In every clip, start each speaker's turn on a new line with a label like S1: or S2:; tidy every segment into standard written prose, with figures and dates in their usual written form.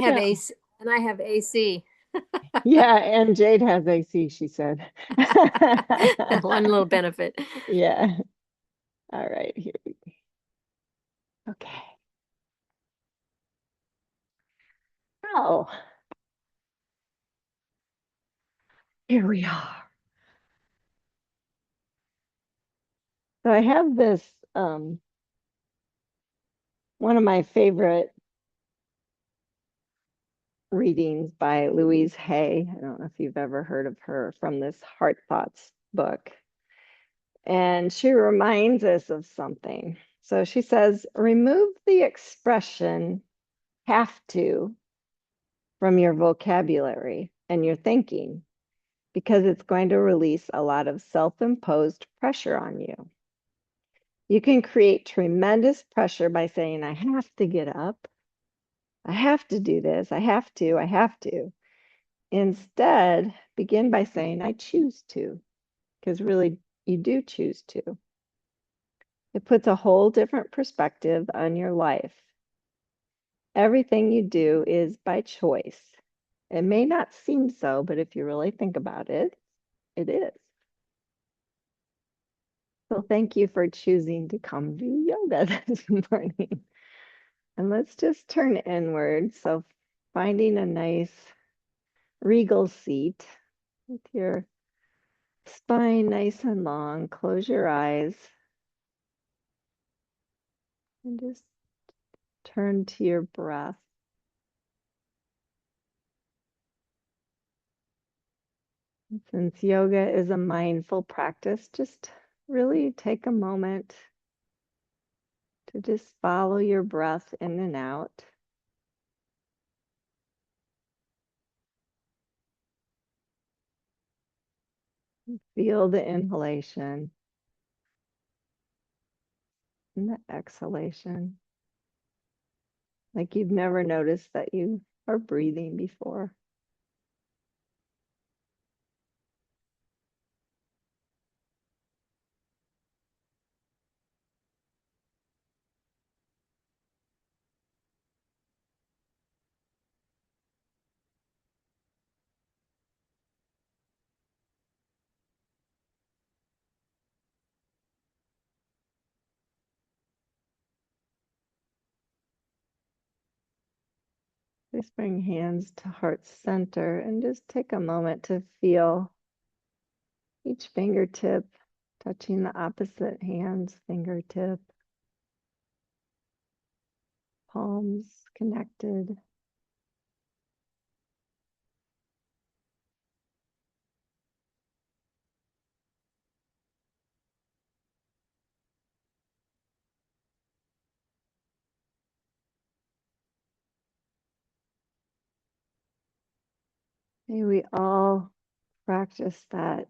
S1: have
S2: Yeah.
S1: AC, and I have AC.
S2: Yeah, and Jade has AC, she said.
S1: One little benefit.
S2: Yeah. All right, here we go. Okay. Oh, here we are. So I have this one of my favorite readings by Louise Hay. I don't know if you've ever heard of her from this Heart Thoughts book. And she reminds us of something. So she says, remove the expression have to from your vocabulary and your thinking because it's going to release a lot of self-imposed pressure on you. You can create tremendous pressure by saying, I have to get up. I have to do this. I have to. Instead, begin by saying, I choose to, because really you do choose to. It puts a whole different perspective on your life. Everything you do is by choice. It may not seem so, but if you really think about it, it is. So thank you for choosing to come do yoga this morning. And let's just turn inward. So finding a nice regal seat with your spine nice and long. Close your eyes and just turn to your breath. Since yoga is a mindful practice, just really take a moment to just follow your breath in and out. Feel the inhalation and the exhalation, like you've never noticed that you are breathing before. Just bring hands to heart center and just take a moment to feel each fingertip touching the opposite hand's fingertip, palms connected. May we all practice that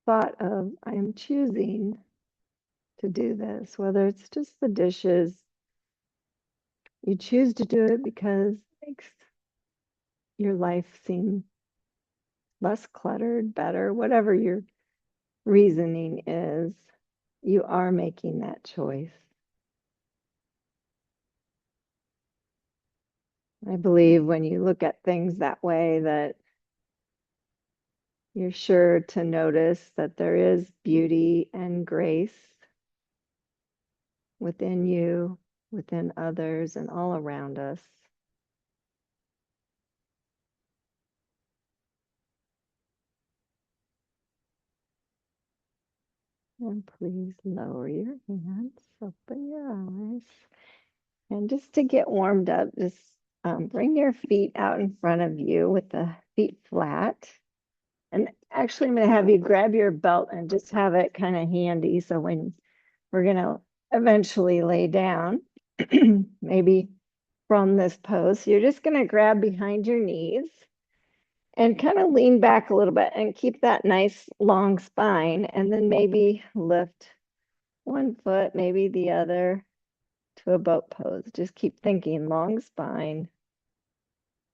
S2: thought of, I'm choosing to do this, whether it's just the dishes. You choose to do it because it makes your life seem less cluttered, better, whatever your reasoning is, you are making that choice. I believe when you look at things that way, that you're sure to notice that there is beauty and grace within you, within others, and all around us. And please lower your hands, open your eyes. And just to get warmed up, just bring your feet out in front of you with the feet flat. And actually, I'm going to have you grab your belt and just have it kind of handy. So when we're going to eventually lay down, maybe from this pose, you're just going to grab behind your knees and kind of lean back a little bit and keep that nice long spine. And then maybe lift one foot, maybe the other to a boat pose. Just keep thinking long spine.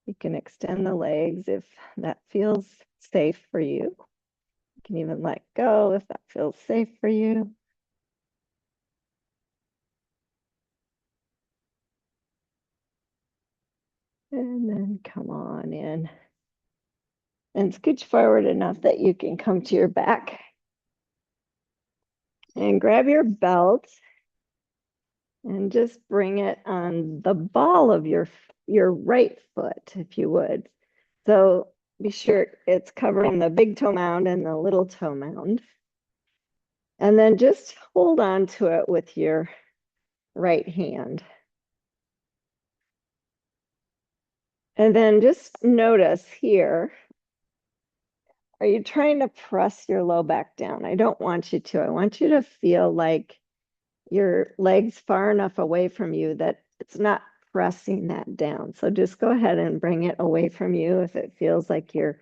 S2: You can extend the legs if that feels safe for you. You can even let go if that feels safe for you. And then come on in and scooch forward enough that you can come to your back and grab your belt and just bring it on the ball of your right foot, if you would. So be sure it's covering the big toe mound and the little toe mound. And then just hold on to it with your right hand. And then just notice here, are you trying to press your low back down? I don't want you to. I want you to feel like your legs far enough away from you that it's not pressing that down. So just go ahead and bring it away from you if it feels like your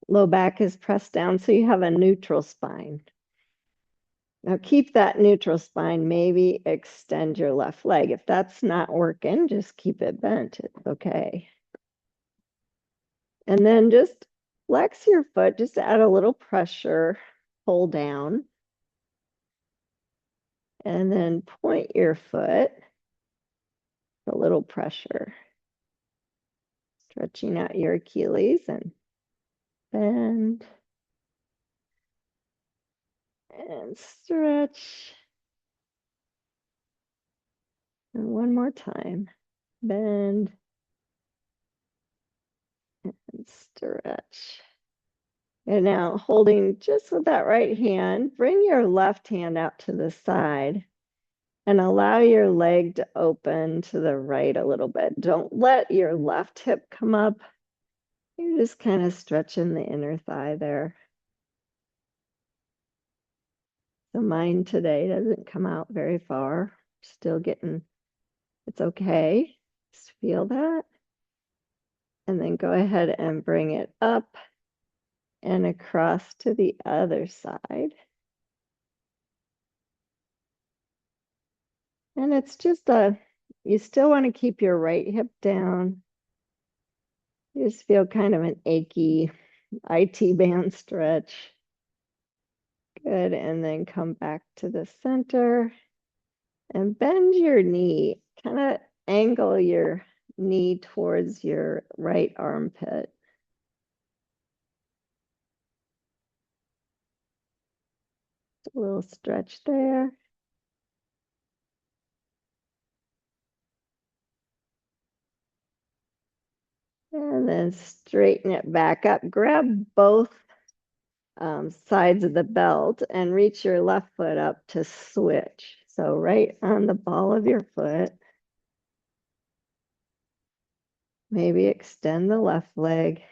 S2: low back is pressed down so you have a neutral spine. Now keep that neutral spine, maybe extend your left leg. If that's not working, just keep it bent. It's okay. And then just flex your foot, just add a little pressure, pull down. And then point your foot, a little pressure. Stretching out your Achilles and bend and stretch. And one more time. Bend and stretch. And now holding just with that right hand, bring your left hand out to the side and allow your leg to open to the right a little bit. Don't let your left hip come up. You're just kind of stretching the inner thigh there. So mine today doesn't come out very far. Still getting, it's okay. Just feel that. And then go ahead and bring it up and across to the other side. And it's just you still want to keep your right hip down. You just feel kind of an achy IT band stretch. Good. And then come back to the center and bend your knee. Kind of angle your knee towards your right armpit. A little stretch there. And then straighten it back up. Grab both sides of the belt and reach your left foot up to switch. So right on the ball of your foot. Maybe extend the left leg.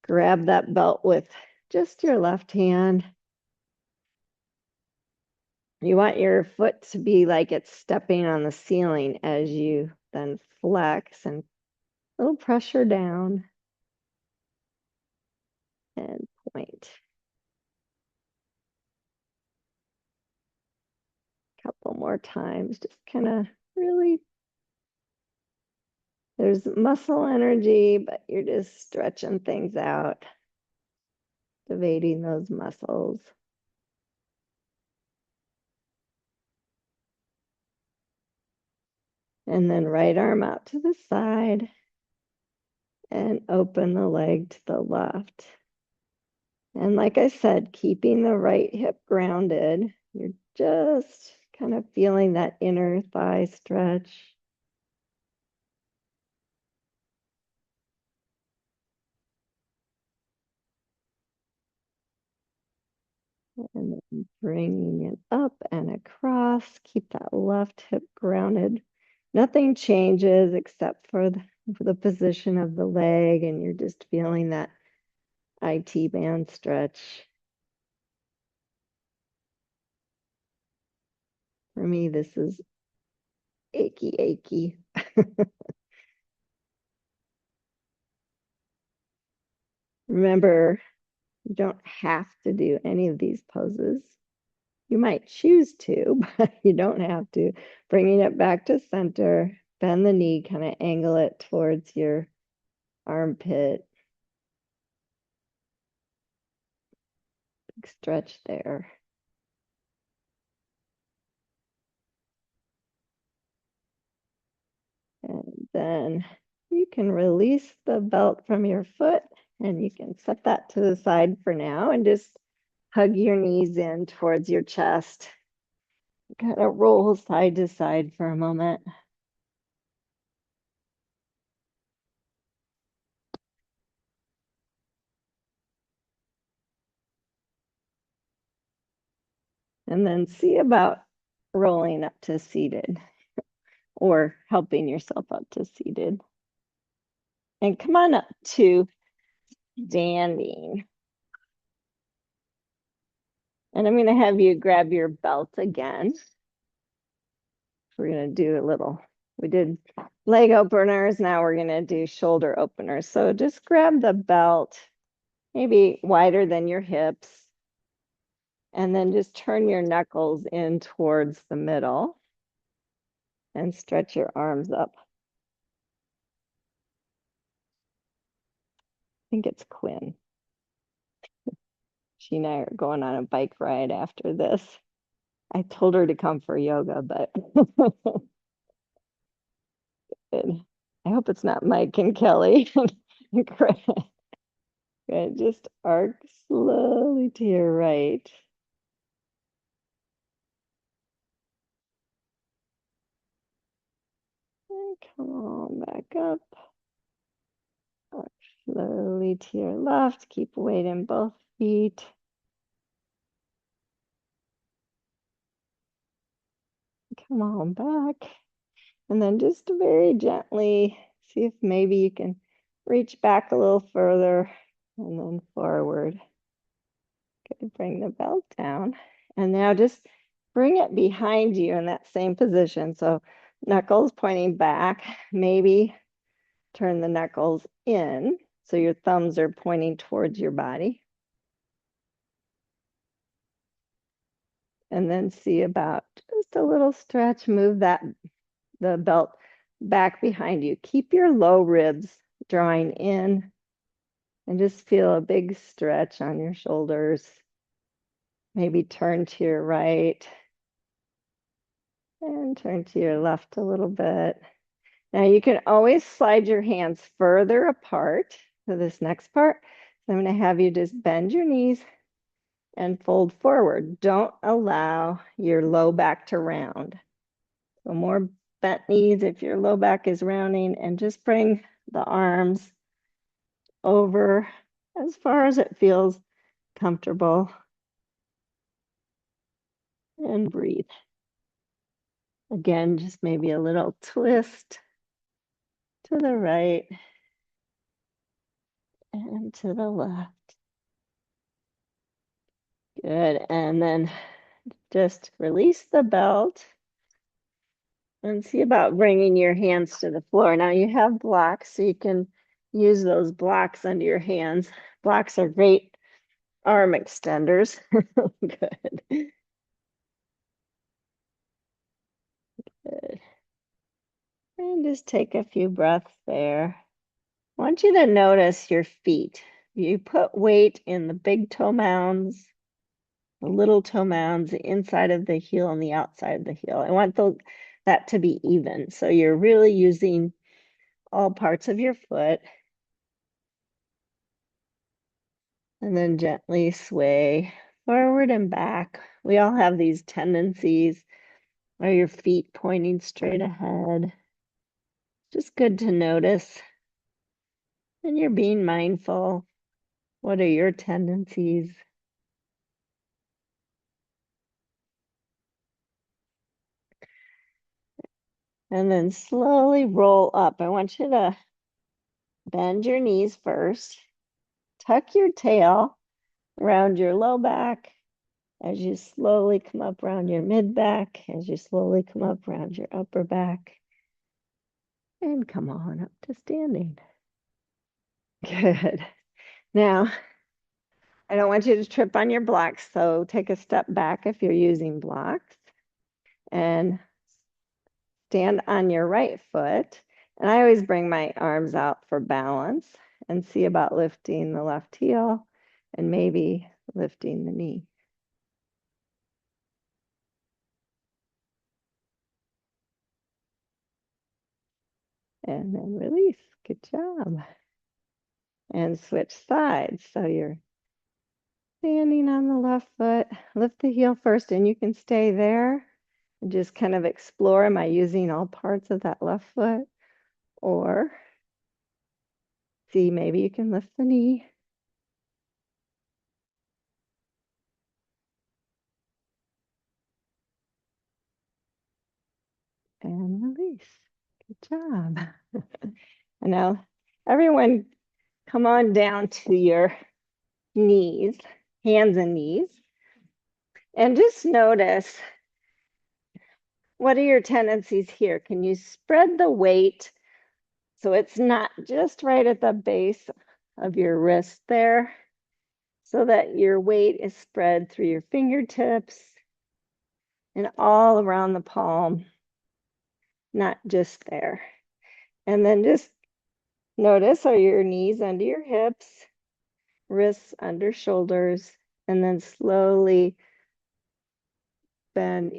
S2: Grab that belt with just your left hand. You want your foot to be like it's stepping on the ceiling as you then flex and a little pressure down and point. Couple more times, just kind of really, there's muscle energy, but you're just stretching things out, activating those muscles. And then right arm out to the side and open the leg to the left. And like I said, keeping the right hip grounded, you're just kind of feeling that inner thigh stretch. And then bringing it up and across. Keep that left hip grounded. Nothing changes except for the position of the leg, and you're just feeling that IT band stretch. For me, this is achy, achy. Remember, you don't have to do any of these poses. You might choose to, but you don't have to. Bringing it back to center, bend the knee, kind of angle it towards your armpit. Big stretch there. And then you can release the belt from your foot and you can set that to the side for now and just hug your knees in towards your chest. Kind of roll side to side for a moment. And then see about rolling up to seated or helping yourself up to seated. And come on up to standing. And I'm going to have you grab your belt again. We're going to do we did leg openers. Now we're going to do shoulder openers. So just grab the belt, maybe wider than your hips. And then just turn your knuckles in towards the middle and stretch your arms up. I think it's Quinn. She and I are going on a bike ride after this. I told her to come for yoga, but good. I hope it's not Mike and Kelly. Good. Just arc slowly to your right. And come on back up. Arc slowly to your left. Keep weight in both feet. Come on back. And then just very gently see if maybe you can reach back a little further and then forward. Good. Bring the belt down. And now just bring it behind you in that same position. So knuckles pointing back, maybe turn the knuckles in so your thumbs are pointing towards your body. And then see about just a little stretch, move the belt back behind you. Keep your low ribs drawing in and just feel a big stretch on your shoulders. Maybe turn to your right and turn to your left a little bit. Now you can always slide your hands further apart for this next part. So I'm going to have you just bend your knees and fold forward. Don't allow your low back to round. So more bent knees if your low back is rounding, and just bring the arms over as far as it feels comfortable and breathe. Again, just maybe a little twist to the right and to the left. Good. And then just release the belt and see about bringing your hands to the floor. Now you have blocks, so you can use those blocks under your hands. Blocks are great arm extenders. Good. Good. And just take a few breaths there. I want you to notice your feet. You put weight in the big toe mounds, the little toe mounds, the inside of the heel and the outside of the heel. I want that to be even. So you're really using all parts of your foot. And then gently sway forward and back. We all have these tendencies. Are your feet pointing straight ahead? Just good to notice. And you're being mindful. What are your tendencies? And then slowly roll up. I want you to bend your knees first. Tuck your tail around your low back as you slowly come up around your mid back, as you slowly come up around your upper back. And come on up to standing. Good. Now, I don't want you to trip on your blocks, so take a step back if you're using blocks and stand on your right foot. And I always bring my arms out for balance and see about lifting the left heel and maybe lifting the knee. and then release. Good job. And switch sides. So you're standing on the left foot. Lift the heel first, and you can stay there and just kind of explore. Am I using all parts of that left foot? Or see, maybe you can lift the knee. And release. Good job. And now everyone come on down to your knees, hands and knees. And just notice, what are your tendencies here? Can you spread the weight so it's not just right at the base of your wrist there, so that your weight is spread through your fingertips and all around the palm, not just there. And then just notice, are your knees under your hips, wrists under shoulders, and then slowly bend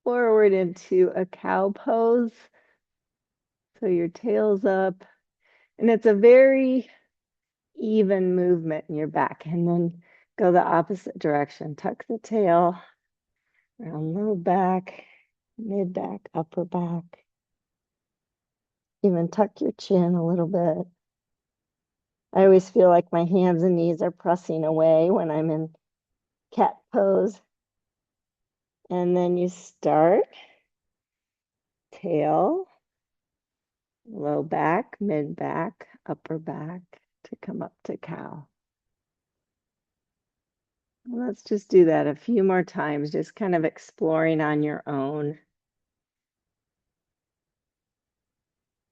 S2: forward into a cow pose. So your tail's up, and it's a very even movement in your back. And then go the opposite direction. Tuck the tail, round low back, mid back, upper back. Even tuck your chin a little bit. I always feel like my hands and knees are pressing away when I'm in cat pose. And then you start tail, low back, mid back, upper back to come up to cow. Let's just do that a few more times, just kind of exploring on your own.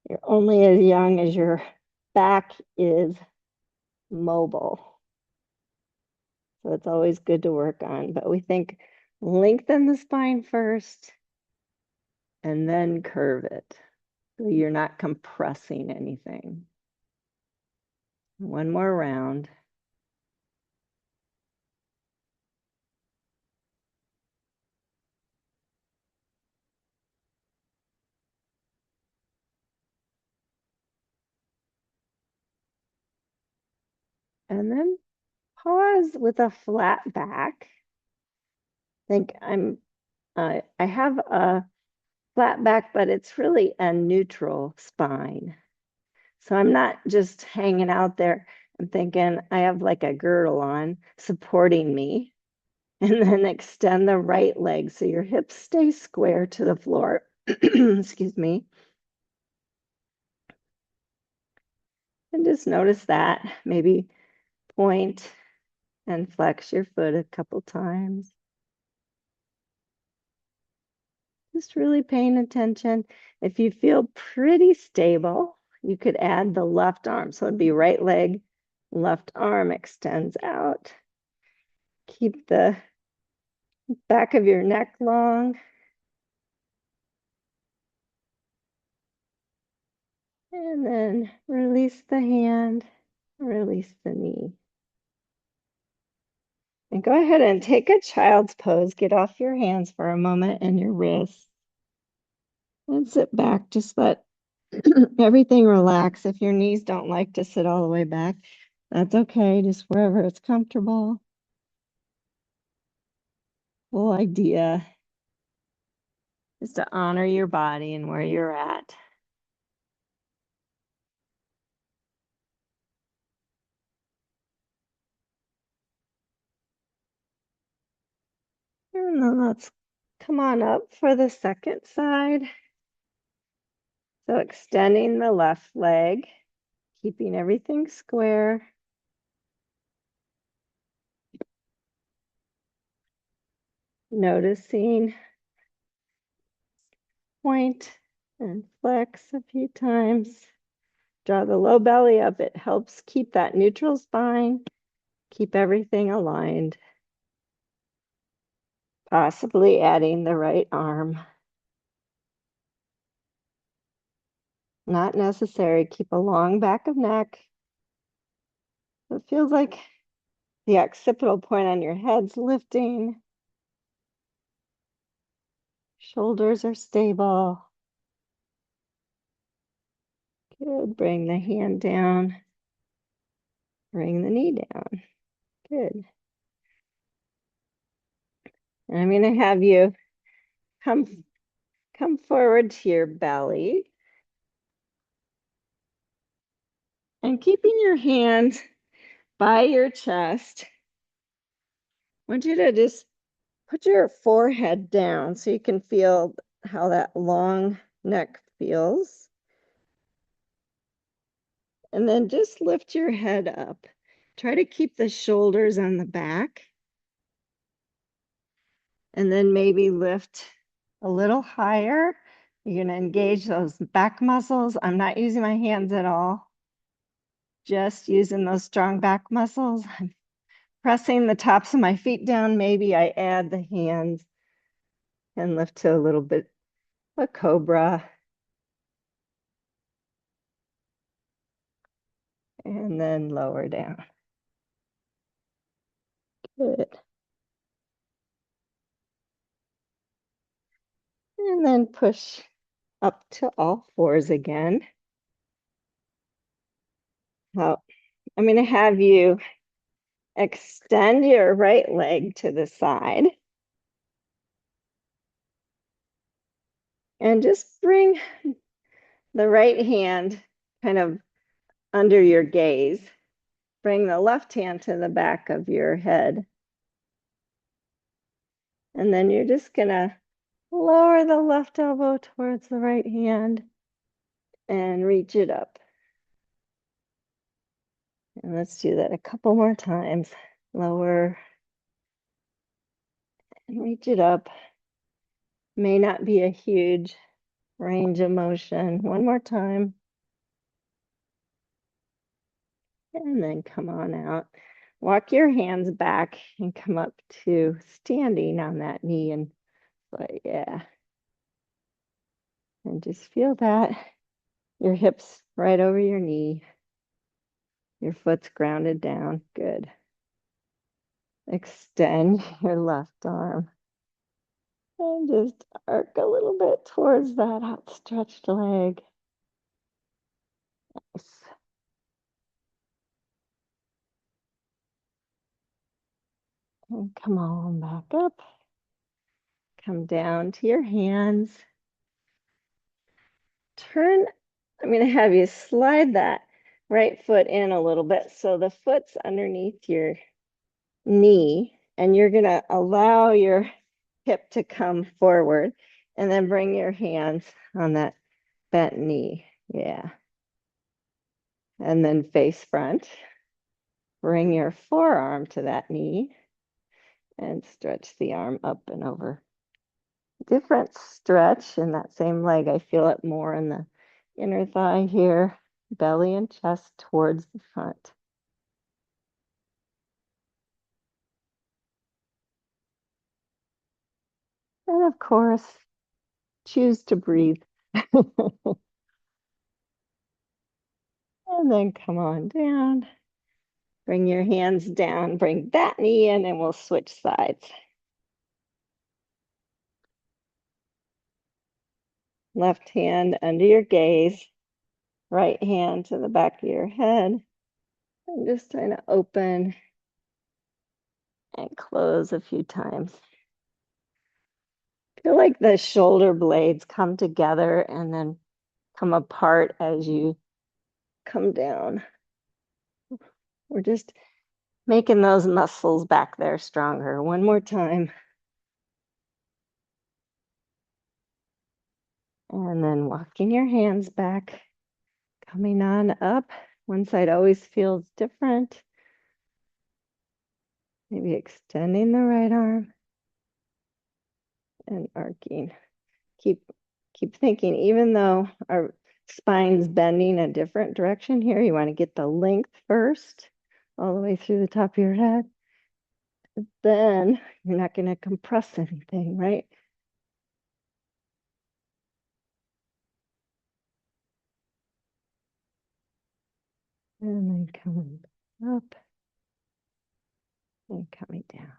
S2: You're only as young as your back is mobile. So it's always good to work on, but we think lengthen the spine first and then curve it. So you're not compressing anything. One more round. And then pause with a flat back. Think I have a flat back, but it's really a neutral spine. So I'm not just hanging out there. I'm thinking I have like a girdle on supporting me. And then extend the right leg so your hips stay square to the floor. Excuse me. And just notice that. Maybe point and flex your foot a couple times. Just really paying attention. If you feel pretty stable, you could add the left arm. So it'd be right leg, left arm extends out. Keep the back of your neck long. And then release the hand, release the knee. And go ahead and take a child's pose. Get off your hands for a moment and your wrists. And sit back. Just let everything relax. If your knees don't like to sit all the way back, that's okay. Just wherever it's comfortable. Whole idea is to honor your body and where you're at. And then let's come on up for the second side. So extending the left leg, keeping everything square. Noticing, point and flex a few times. Draw the low belly up. It helps keep that neutral spine, keep everything aligned. Possibly adding the right arm. Not necessary. Keep a long back of neck. It feels like the occipital point on your head's lifting. Shoulders are stable. Good. Bring the hand down. Bring the knee down. Good. And I'm going to have you come come forward to your belly and keeping your hands by your chest. I want you to just put your forehead down so you can feel how that long neck feels. And then just lift your head up. Try to keep the shoulders on the back. And then maybe lift a little higher. You're going to engage those back muscles. I'm not using my hands at all, just using those strong back muscles. I'm pressing the tops of my feet down. Maybe I add the hands and lift to a little bit a cobra. And then lower down. Good. And then push up to all fours again. Now, I'm going to have you extend your right leg to the side and just bring the right hand kind of under your gaze. Bring the left hand to the back of your head. And then you're just going to lower the left elbow towards the right hand and reach it up. And let's do that a couple more times. Lower and reach it up. May not be a huge range of motion. One more time. And then come on out. Walk your hands back and come up to standing on that knee and foot. Yeah. And just feel that. Your hips right over your knee. Your foot's grounded down. Good. Extend your left arm. And just arc a little bit towards that outstretched leg. Nice. And come on back up. Come down to your hands. Turn, I'm going to have you slide that right foot in a little bit so the foot's underneath your knee, and you're going to allow your hip to come forward and then bring your hands on that bent knee. Yeah. And then face front. Bring your forearm to that knee and stretch the arm up and over. Different stretch in that same leg. I feel it more in the inner thigh here, belly and chest towards the front. And of course, choose to breathe. And then come on down. Bring your hands down, bring that knee in, and we'll switch sides. Left hand under your gaze, right hand to the back of your head. I'm just trying to open and close a few times. Feel like the shoulder blades come together and then come apart as you come down. We're just making those muscles back there stronger. One more time. And then walking your hands back, coming on up. One side always feels different. Maybe extending the right arm and arcing. Keep thinking, even though our spine's bending a different direction here, you want to get the length first, all the way through the top of your head. Then you're not going to compress anything, right? And then coming up and coming down.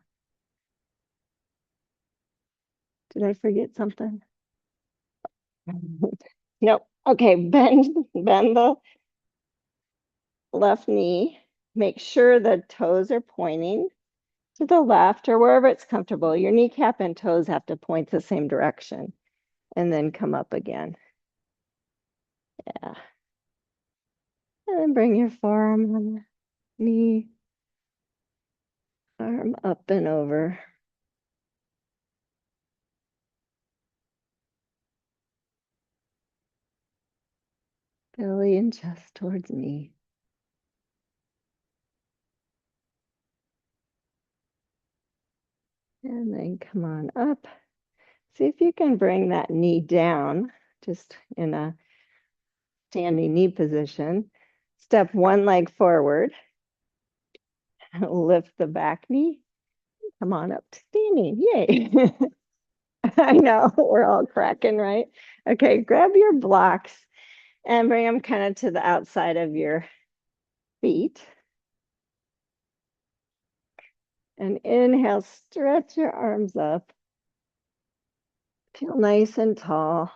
S2: Did I forget something? Nope. Okay, bend the left knee. Make sure the toes are pointing to the left or wherever it's comfortable. Your kneecap and toes have to point the same direction and then come up again. Yeah. And then bring your forearm on the knee, arm up and over. Belly and chest towards knee. And then come on up. See if you can bring that knee down, just in a standing knee position. Step one leg forward, lift the back knee. Come on up to standing. Yay. I know, we're all cracking, right? Okay, grab your blocks and bring them kind of to the outside of your feet. And inhale, stretch your arms up. Feel nice and tall.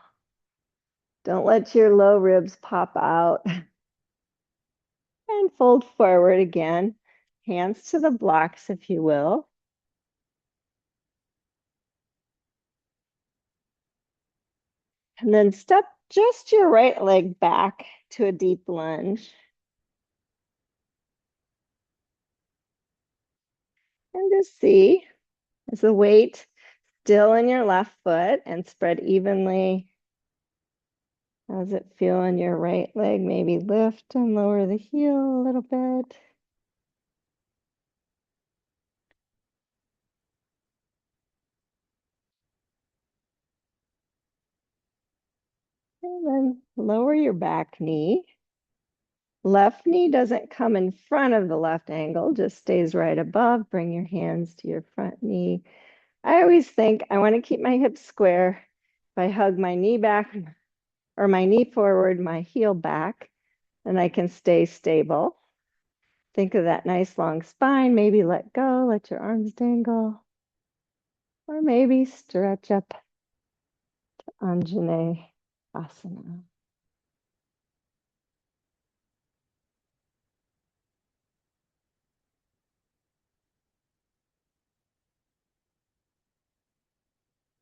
S2: Don't let your low ribs pop out. And fold forward again. Hands to the blocks, if you will. And then step just your right leg back to a deep lunge. And just see, is the weight still in your left foot and spread evenly? How's it feel in your right leg? Maybe lift and lower the heel a little bit. And then lower your back knee. Left knee doesn't come in front of the left ankle, just stays right above. Bring your hands to your front knee. I always think I want to keep my hips square. If I hug my knee back or my knee forward, my heel back, and I can stay stable. Think of that nice long spine. Maybe let go, let your arms dangle, or maybe stretch up to Anjane Asana.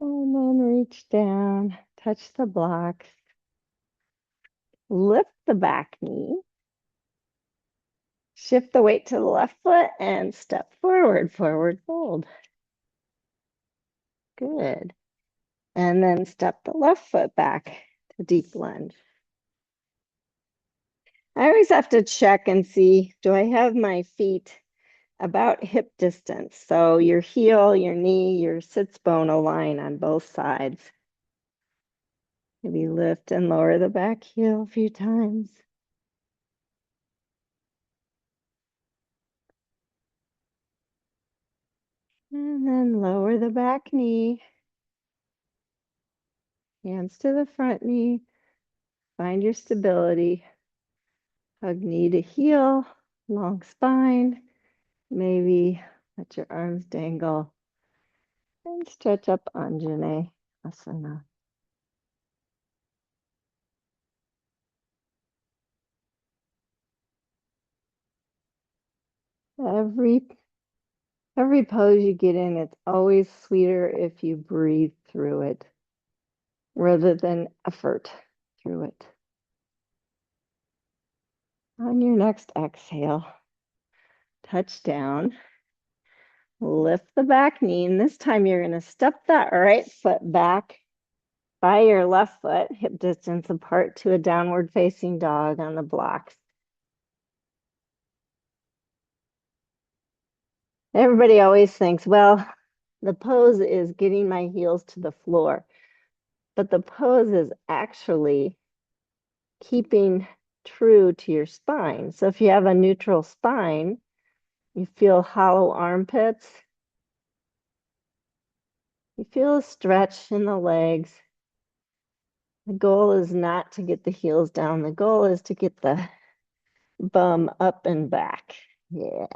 S2: And then reach down, touch the blocks, lift the back knee, shift the weight to the left foot, and step forward, forward fold. Good. And then step the left foot back to deep lunge. I always have to check and see, do I have my feet about hip distance? So your heel, your knee, your sits bone align on both sides. Maybe lift and lower the back heel a few times. And then lower the back knee. Hands to the front knee. Find your stability. Hug knee to heel, long spine. Maybe let your arms dangle. And stretch up Anjane Asana. Every every pose you get in, it's always sweeter if you breathe through it rather than effort through it. On your next exhale, touch down, lift the back knee, and this time you're going to step that right foot back by your left foot, hip distance apart to a downward facing dog on the blocks. Everybody always thinks, well, the pose is getting my heels to the floor, but the pose is actually keeping true to your spine. So if you have a neutral spine, you feel hollow armpits, you feel a stretch in the legs. The goal is not to get the heels down. The goal is to get the bum up and back. Yeah.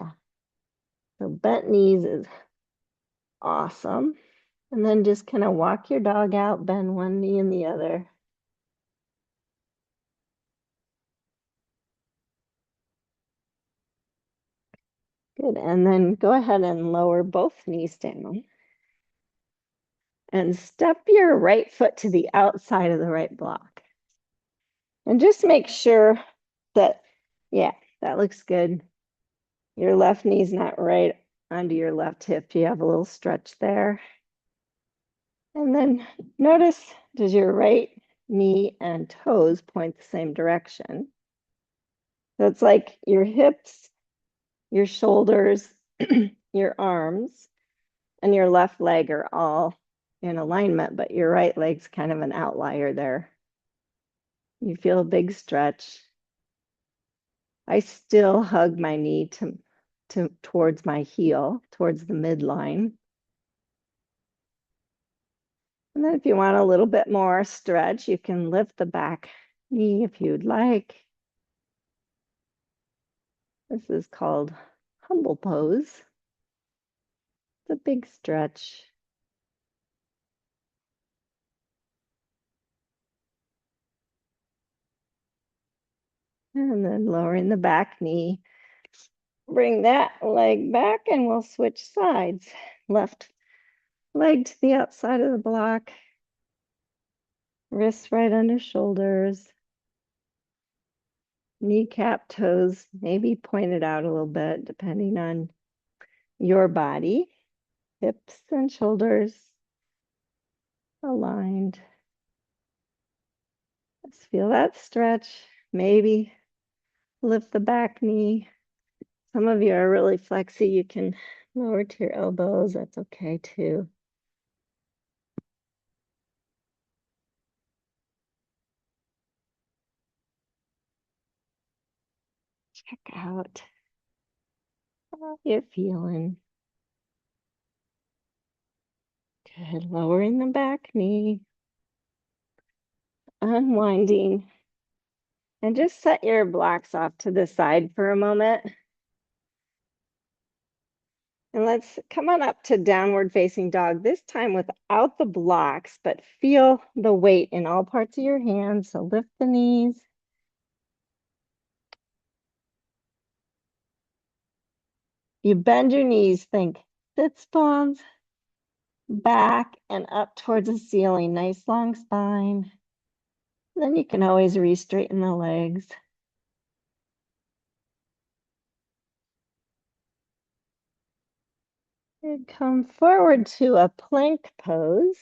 S2: So bent knees is awesome. And then just kind of walk your dog out, bend one knee and the other. Good. And then go ahead and lower both knees down and step your right foot to the outside of the right block. And just make sure that, yeah, that looks good. Your left knee's not right onto your left hip. You have a little stretch there. And then notice, does your right knee and toes point the same direction? So it's like your hips, your shoulders, your arms, and your left leg are all in alignment, but your right leg's kind of an outlier there. You feel a big stretch. I still hug my knee towards my heel, towards the midline. And then if you want a little bit more stretch, you can lift the back knee if you'd like. This is called humble pose. It's a big stretch. And then lowering the back knee. Bring that leg back and we'll switch sides. Left leg to the outside of the block. Wrists right under shoulders. Kneecap, toes maybe pointed out a little bit depending on your body. Hips and shoulders aligned. Let's feel that stretch. Maybe lift the back knee. Some of you are really flexy. You can lower to your elbows. That's okay too. Check out how you're feeling. Good. Lowering the back knee. Unwinding. And just set your blocks off to the side for a moment. And let's come on up to downward facing dog, this time without the blocks, but feel the weight in all parts of your hands. So lift the knees. You bend your knees, think sits bones, back and up towards the ceiling. Nice long spine. Then you can always re-straighten the legs. And come forward to a plank pose.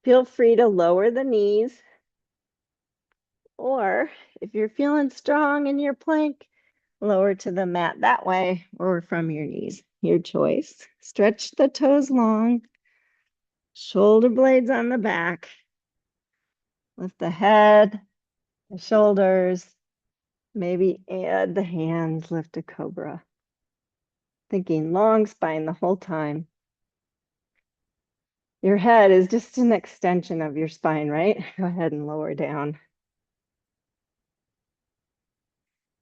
S2: Feel free to lower the knees, or if you're feeling strong in your plank, lower to the mat that way or from your knees. Your choice. Stretch the toes long, shoulder blades on the back. Lift the head, the shoulders, maybe add the hands, lift a cobra. Thinking long spine the whole time. Your head is just an extension of your spine, right? Go ahead and lower down.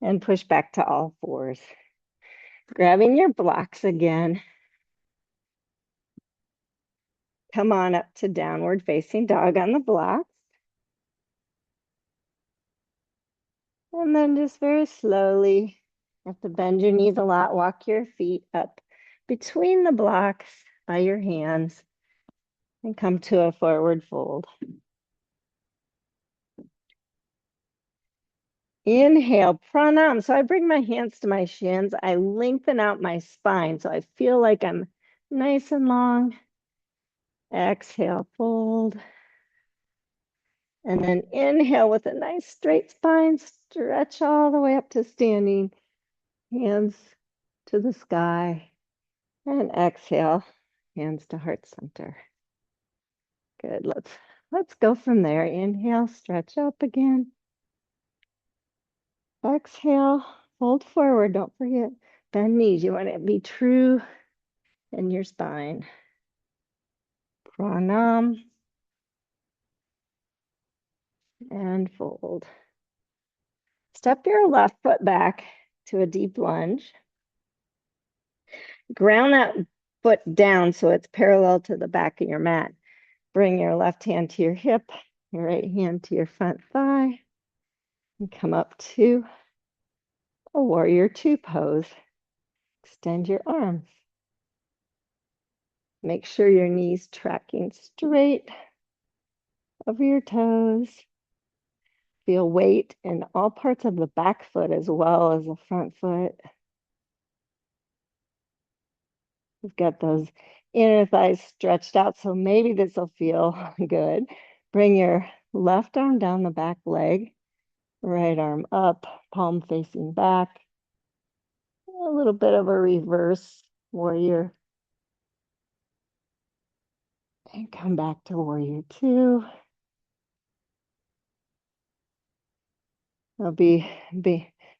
S2: And push back to all fours. Grabbing your blocks again. Come on up to downward facing dog on the blocks. And then just very slowly, you have to bend your knees a lot, walk your feet up between the blocks by your hands and come to a forward fold. Inhale, pranam. So I bring my hands to my shins. I lengthen out my spine so I feel like I'm nice and long. Exhale, fold. And then inhale with a nice straight spine, stretch all the way up to standing. Hands to the sky. And exhale, hands to heart center. Good. Let's go from there. Inhale, stretch up again. Exhale, fold forward. Don't forget, bend knees. You want to be true in your spine. Pranam. And fold. Step your left foot back to a deep lunge. Ground that foot down so it's parallel to the back of your mat. Bring your left hand to your hip, your right hand to your front thigh, and come up to a warrior two pose. Extend your arms. Make sure your knees tracking straight over your toes. Feel weight in all parts of the back foot as well as the front foot. We've got those inner thighs stretched out, so maybe this will feel good. Bring your left arm down the back leg, right arm up, palm facing back. A little bit of a reverse warrior. And come back to warrior two. I'll be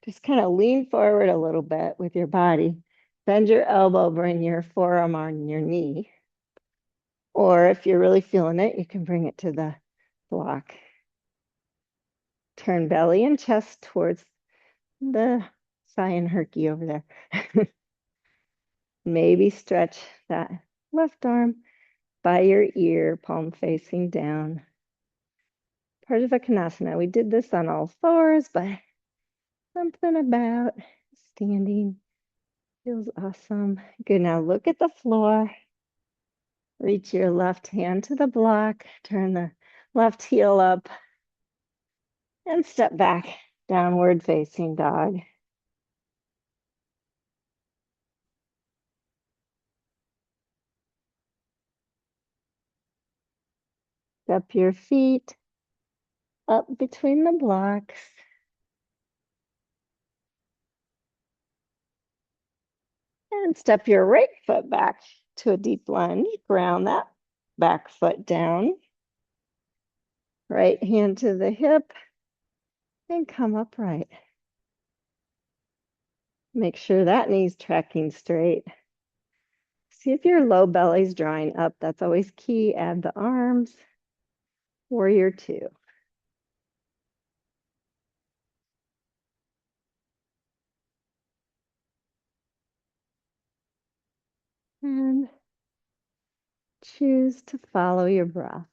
S2: just kind of lean forward a little bit with your body. Bend your elbow, bring your forearm on your knee. Or if you're really feeling it, you can bring it to the block. Turn belly and chest towards the thigh and herky over there. Maybe stretch that left arm by your ear, palm facing down. Konasana. We did this on all fours, but something about standing feels awesome. Good. Now look at the floor. Reach your left hand to the block. Turn the left heel up and step back, downward facing dog. Step your feet up between the blocks. And step your right foot back to a deep lunge. Ground that back foot down. Right hand to the hip and come upright. Make sure that knee's tracking straight. See if your low belly's drawing up. That's always key. Add the arms. Warrior two. And choose to follow your breath.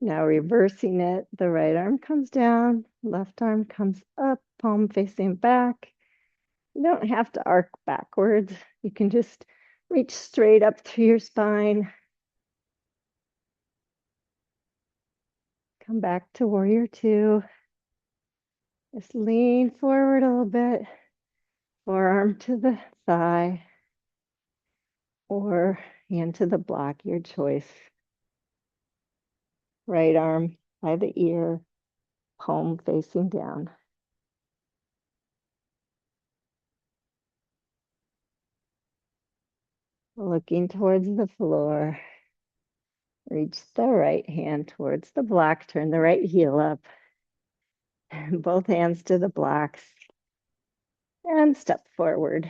S2: Now reversing it, the right arm comes down, left arm comes up, palm facing back. You don't have to arc backwards. You can just reach straight up through your spine. Come back to warrior two. Just lean forward a little bit. Forearm to the thigh or hand to the block, your choice. Right arm by the ear, palm facing down. Looking towards the floor. Reach the right hand towards the block. Turn the right heel up. Both hands to the blocks. And step forward.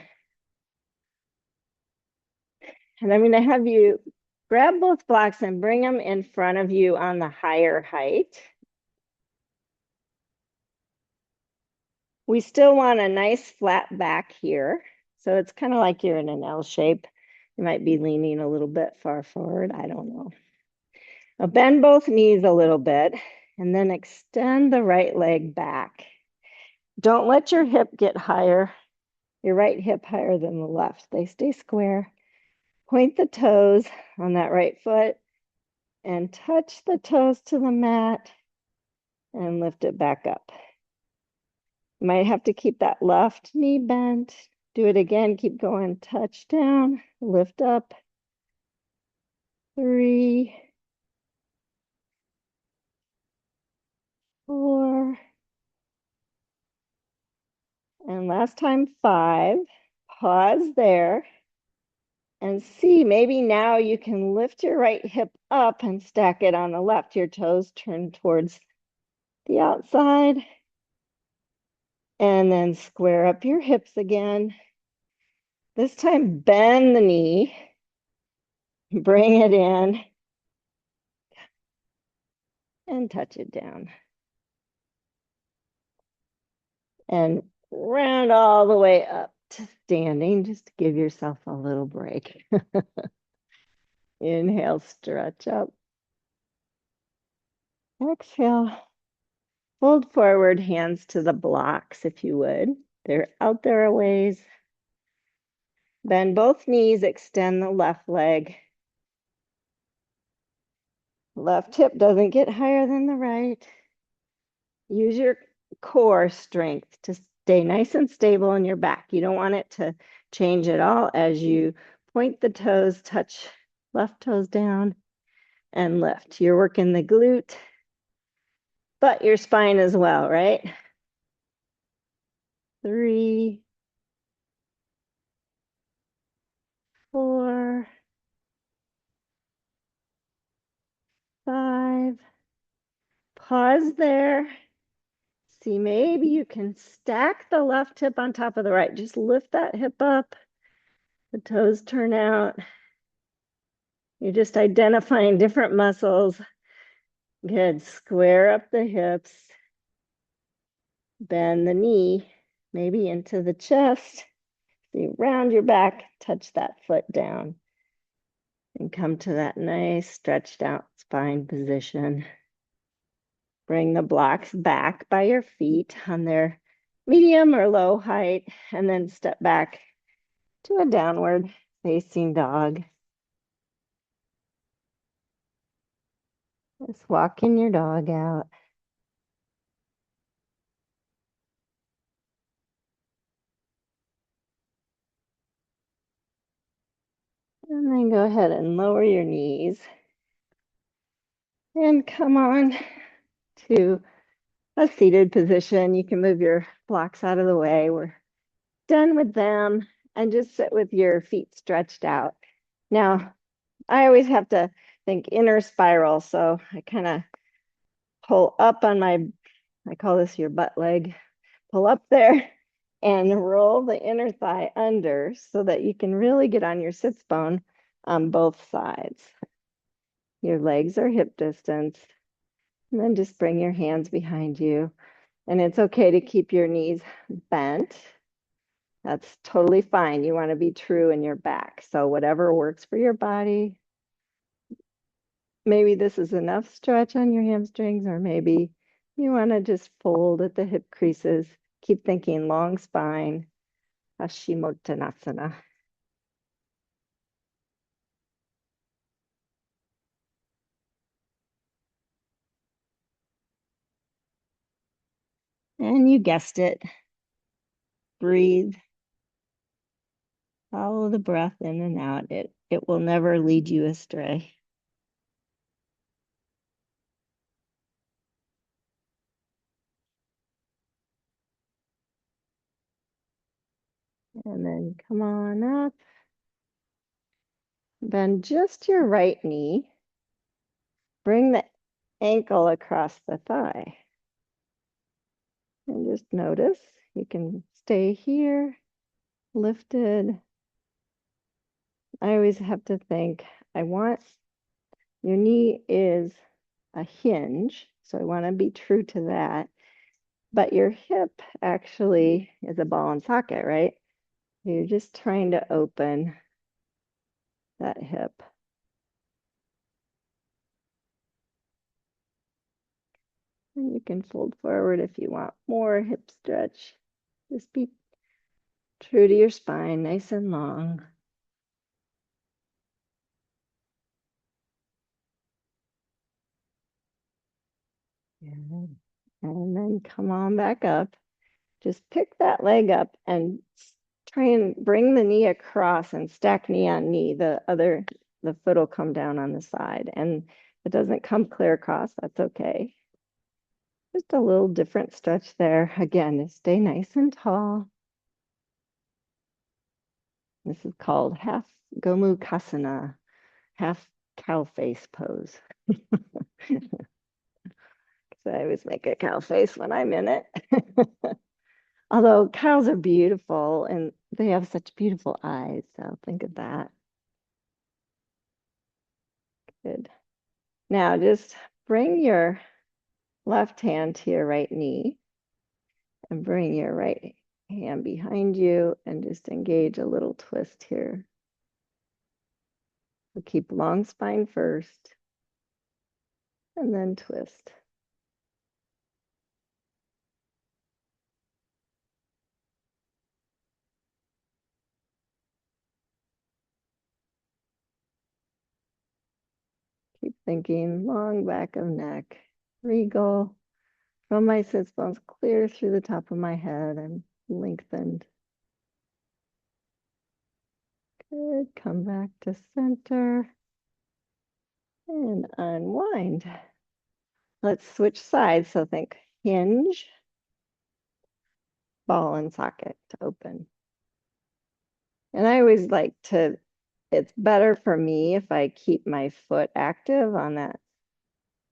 S2: And I'm going to have you grab both blocks and bring them in front of you on the higher height. We still want a nice flat back here. So it's kind of like you're in an L shape. You might be leaning a little bit far forward. I don't know. Now bend both knees a little bit and then extend the right leg back. Don't let your hip get higher, your right hip higher than the left. They stay square. Point the toes on that right foot and touch the toes to the mat and lift it back up. You might have to keep that left knee bent. Do it again. Keep going. Touch down, lift up. 3, 4, and last time 5. Pause there and see, maybe now you can lift your right hip up and stack it on the left. Your toes turn towards the outside. And then square up your hips again. This time bend the knee, bring it in, and touch it down. And round all the way up to standing, just to give yourself a little break. Inhale, stretch up. Exhale, Fold forward, hands to the blocks if you would. They're out there a ways. Bend both knees, extend the left leg. Left hip doesn't get higher than the right. Use your core strength to stay nice and stable in your back. You don't want it to change at all as you point the toes, touch left toes down and lift. You're working the glute, but your spine as well, right? 3, 4, 5. Pause there. See, maybe you can stack the left hip on top of the right. Just lift that hip up. The toes turn out. You're just identifying different muscles. Good. Square up the hips. Bend the knee, maybe into the chest. See, round your back, touch that foot down. And come to that nice stretched out spine position. Bring the blocks back by your feet on their medium or low height, and then step back to a downward facing dog. Just walking your dog out. And then go ahead and lower your knees. And come on to a seated position. You can move your blocks out of the way. We're done with them. And just sit with your feet stretched out. Now, I always have to think inner spiral. So I kind of pull up on I call this your butt leg, pull up there and roll the inner thigh under so that you can really get on your sits bone on both sides. Your legs are hip distance. And then just bring your hands behind you. And it's okay to keep your knees bent. That's totally fine. You want to be true in your back. So whatever works for your body. Maybe this is enough stretch on your hamstrings, or maybe you want to just fold at the hip creases. Keep thinking long spine, Paschimottanasana. And you guessed it. Breathe. Follow the breath in and out. It will never lead you astray. And then come on up. Bend just your right knee. Bring the ankle across the thigh. And just notice you can stay here, lifted. I always have to think, your knee is a hinge, so I want to be true to that. But your hip actually is a ball and socket, right? You're just trying to open that hip. And you can fold forward if you want more hip stretch. Just be true to your spine, nice and long. Good. And then come on back up. Just pick that leg up and try and bring the knee across and stack knee on knee. The foot will come down on the side. And if it doesn't come clear across, that's okay. Just a little different stretch there. Again, stay nice and tall. This is called half Gomukhasana, half cow face pose. So I always make a cow face when I'm in it. Although cows are beautiful and they have such beautiful eyes. So think of that. Good. Now just bring your left hand to your right knee and bring your right hand behind you and just engage a little twist here. So keep long spine first and then twist. thinking long back of neck, regal, from my sits bones clear through the top of my head. I'm lengthened. Good. Come back to center and unwind. Let's switch sides. So think hinge, ball and socket to open. And I always like to, it's better for me if I keep my foot active on that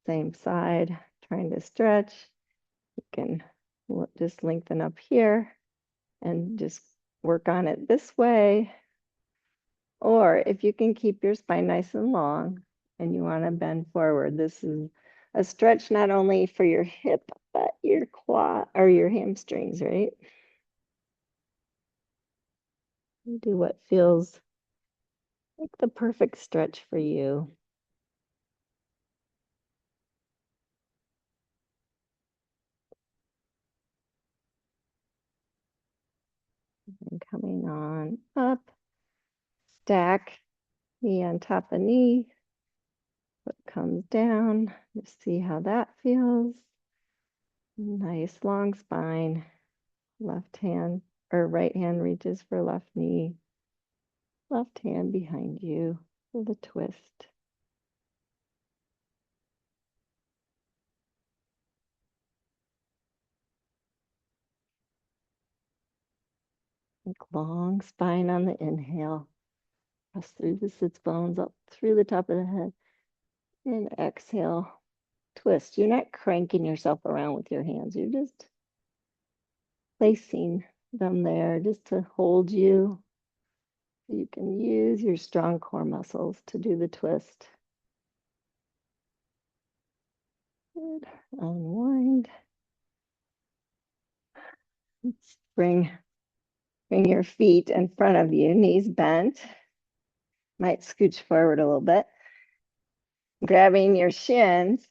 S2: same side, trying to stretch. You can just lengthen up here and just work on it this way. Or if you can keep your spine nice and long and you want to bend forward, this is a stretch not only for your hip, but your quad or your hamstrings, right? Do what feels like the perfect stretch for you. And coming on up, stack knee on top of knee, foot comes down. Just see how that feels. Nice long spine. Left hand or right hand reaches for left knee. Left hand behind you for the twist. Long spine on the inhale. Press through the sits bones up through the top of the head. And exhale. Twist. You're not cranking yourself around with your hands. You're just placing them there just to hold you. You can use your strong core muscles to do the twist. Good. Unwind. Let's bring your feet in front of you, knees bent. Might scooch forward a little bit. Grabbing your shins,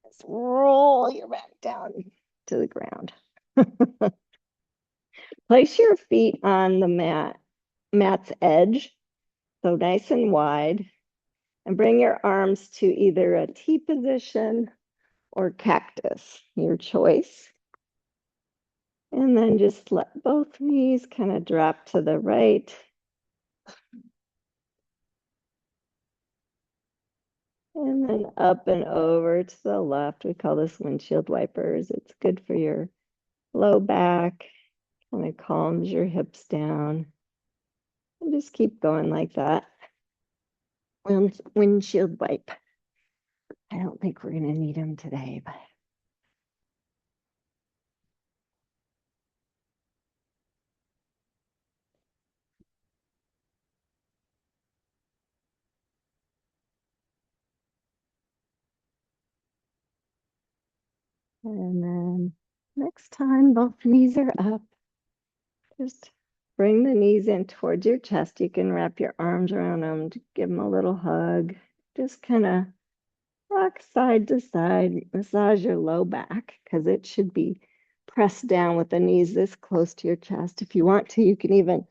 S2: just roll your back down to the ground. Place your feet on the mat's edge, so nice and wide, and bring your arms to either a T position or cactus, your choice. And then just let both knees kind of drop to the right. And then up and over to the left. We call this windshield wipers. It's good for your low back, kind of calms your hips down. And just keep going like that. Windshield wipe. I don't think we're going to need them today, but. And then next time both knees are up, just bring the knees in towards your chest. You can wrap your arms around them to give them a little hug. Just kind of rock side to side, massage your low back because it should be pressed down with the knees this close to your chest. If you want to, you can even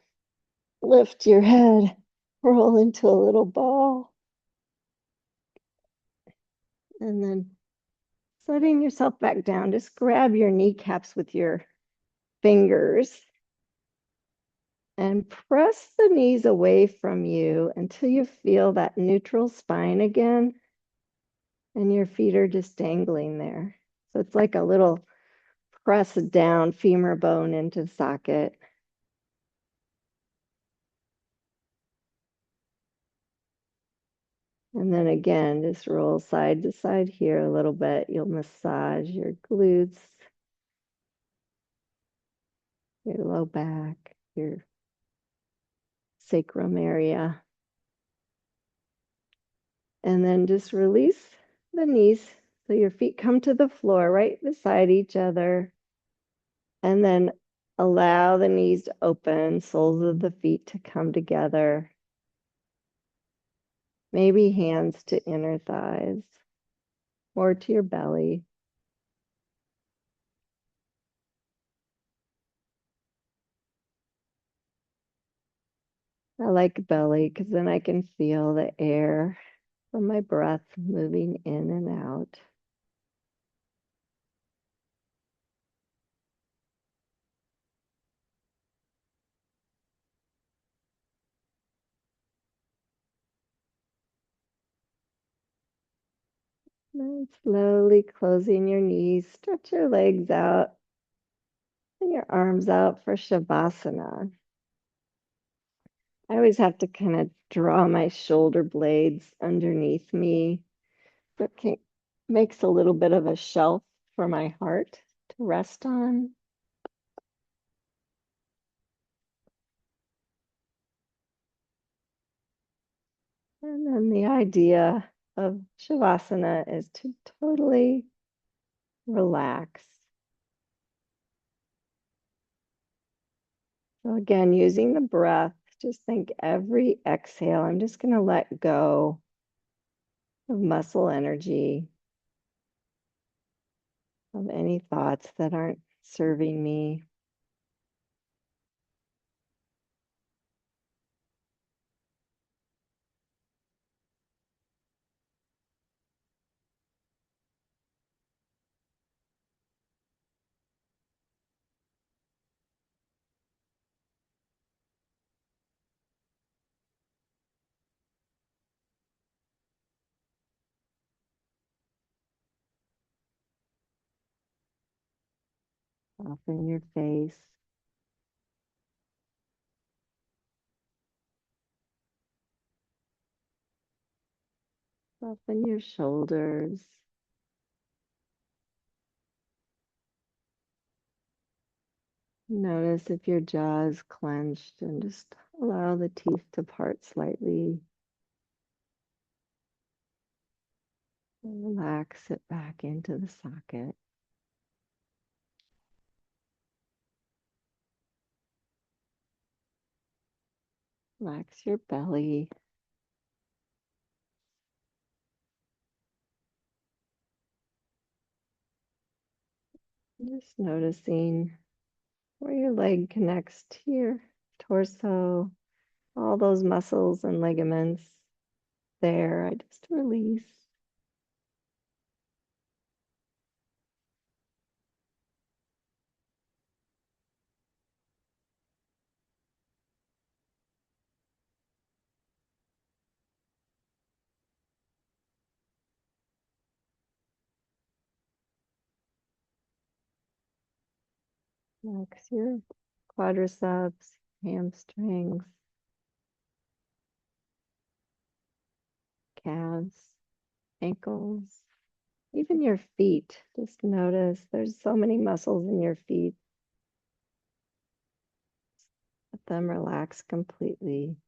S2: lift your head, roll into a little ball, and then setting yourself back down. Just grab your kneecaps with your fingers and press the knees away from you until you feel that neutral spine again, and your feet are just dangling there. So it's like a little press down femur bone into socket. And then again, just roll side to side here a little bit. You'll massage your glutes, your low back, your sacrum area. And then just release the knees so your feet come to the floor right beside each other. And then allow the knees to open, soles of the feet to come together. Maybe hands to inner thighs or to your belly. I like belly because then I can feel the air from my breath moving in and out. And slowly closing your knees, stretch your legs out and your arms out for Shavasana. I always have to kind of draw my shoulder blades underneath me. That makes a little bit of a shelf for my heart to rest on. And then the idea of Shavasana is to totally relax. So again, using the breath, just think every exhale, I'm just going to let go of muscle energy, of any thoughts that aren't serving me. Soften your face, soften your shoulders. Notice if your jaw is clenched and just allow the teeth to part slightly. And relax it back into the socket. Relax your belly. Just noticing where your leg connects to your torso, all those muscles and ligaments there. I just release. Relax your quadriceps, hamstrings, calves, ankles, even your feet. Just notice there's so many muscles in your feet. Let them relax completely.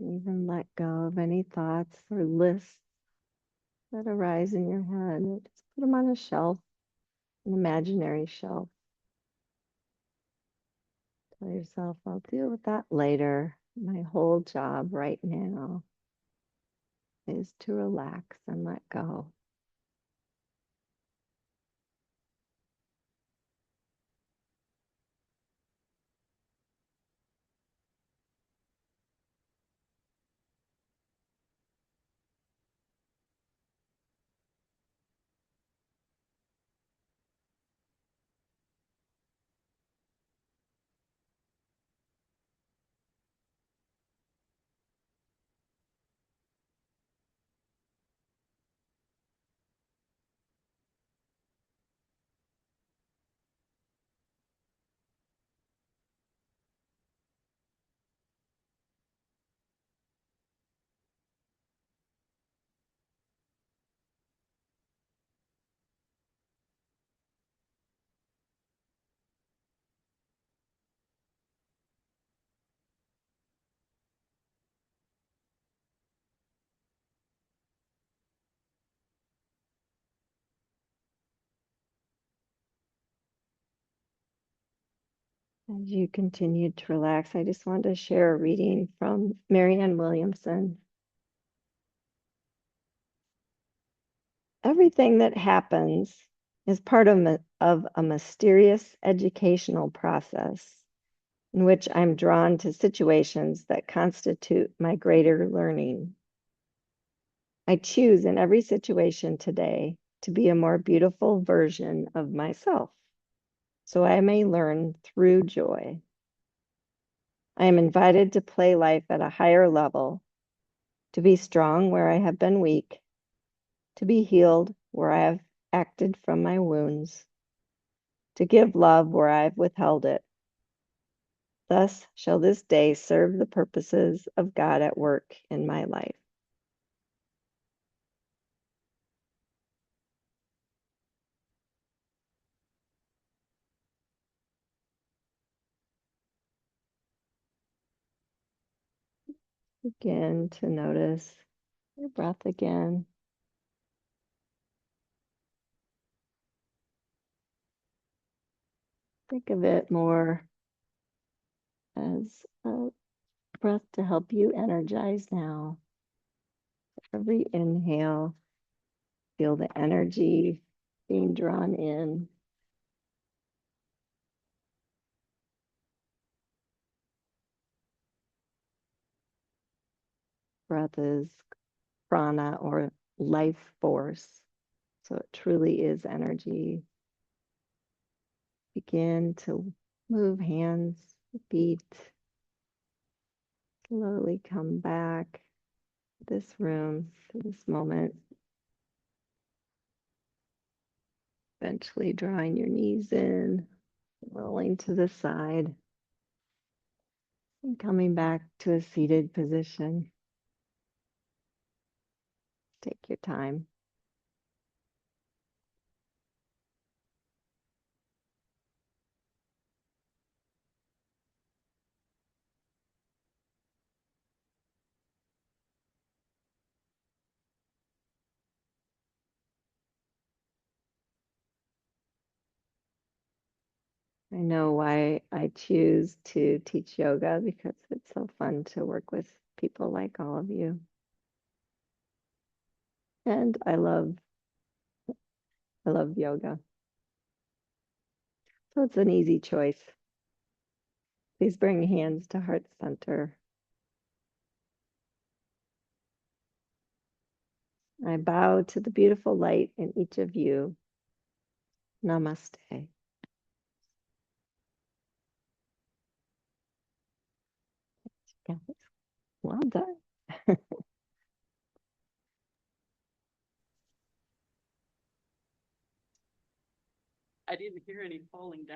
S2: Even let go of any thoughts or lists that arise in your head. Just put them on a shelf, an imaginary shelf. Tell yourself, I'll deal with that later. My whole job right now is to relax and let go. As you continue to relax, I just wanted to share a reading from Marianne Williamson. Everything that happens is part of a mysterious educational process in which I'm drawn to situations that constitute my greater learning. I choose in every situation today to be a more beautiful version of myself, so I may learn through joy. I am invited to play life at a higher level, to be strong where I have been weak, to be healed where I have acted from my wounds, to give love where I have withheld it. Thus shall this day serve the purposes of God at work in my life. Begin to notice your breath again. Think of it more as a breath to help you energize now. Every inhale, feel the energy being drawn in. Breath is prana or life force. So it truly is energy. Begin to move hands, feet. Slowly come back to this room, to this moment. Eventually drawing your knees in, rolling to the side, and coming back to a seated position. Take your time. I know why I choose to teach yoga because it's so fun to work with people like all of you. And I love yoga. So it's an easy choice. Please bring hands to heart center. I bow to the beautiful light in each of you. Namaste. Yeah, well done.